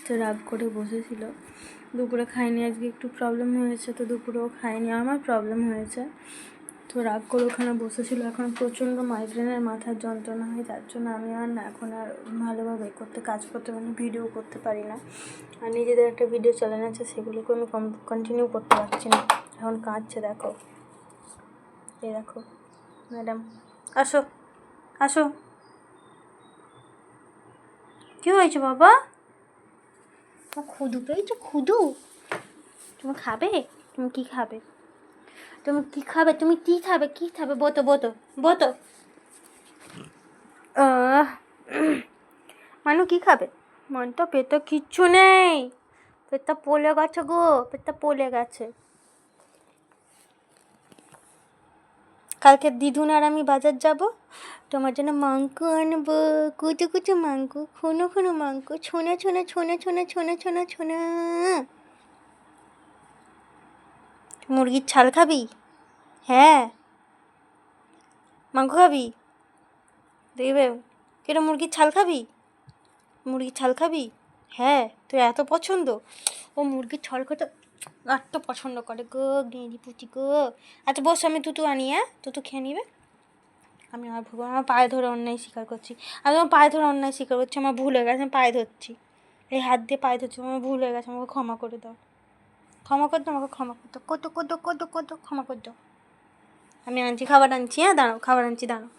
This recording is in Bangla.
তো রাগ করে বসেছিল, দুপুরে খাইনি, আজকে একটু প্রবলেম হয়েছে তো দুপুরেও খাইনি, আমার প্রবলেম হয়েছে। তো রাগ করে ওখানে বসেছিল। এখন প্রচণ্ড মাইগ্রেনের মাথার যন্ত্রণা হয়, যার জন্য আমি আর না এখন আর ভালোভাবে কাজ করতে ভিডিও করতে পারি না। আর নিজেদের একটা ভিডিও চ্যানেল আছে, সেগুলোকে আমি কন্টিনিউ করতে পারছি না। এখন কাঁদছে, দেখো, এই দেখো ম্যাডাম, আসো আসো। কী হয়েছে বাবা? খুদু পেয়েছো? খুদু তুমি খাবে? তুমি কি খাবে? তুমি কি খাবে? তুমি কি খাবে? কি খাবে? বোতো বোতো বোতো। মানু কি খাবে? মনটা পেটে কিচ্ছু নেই, পেটটা পড়ে গেছে গো, পেটটা পড়ে গেছে। কালকে দিদুন আর আমি বাজার যাব, তোমার জন্য মাংস আনবো, কুচু কুচু মাংস, খুনো খুনো মাংস, ছোনা ছোনা ছোনা ছোনা ছোনা ছোনা ছোনা। মুরগির ছাল খাবি? হ্যাঁ। মাংস খাবি? দেখবে কিরম মুরগির ছাল খাবি? মুরগির ছাল খাবি? হ্যাঁ, তোর এত পছন্দ। ও মুরগির ছাল খেতে এত পছন্দ করে গো, গেঁড়ি পুচি গো। আচ্ছা বস, আমি তুতু আনি, হ্যাঁ তুতু খেয়ে নিবে। আমি আর ভুল, আমার পায়ে ধরে অন্যায় স্বীকার করছি, আমি আমার পায়ে ধরে অন্যায় স্বীকার করছি, আমার ভুল হয়ে গেছে, আমি পায়ে ধরছি, এই হাত দিয়ে পায়ে ধরছি, আমার ভুল হয়ে গেছে, আমাকে ক্ষমা করে দাও, ক্ষমা করে দাও, আমাকে ক্ষমা করে দাও, কত কত কত কত ক্ষমা করে দাও। আমি আনছি, খাবার আনছি, হ্যাঁ দাঁড়াও, খাবার আনছি, দাঁড়াও।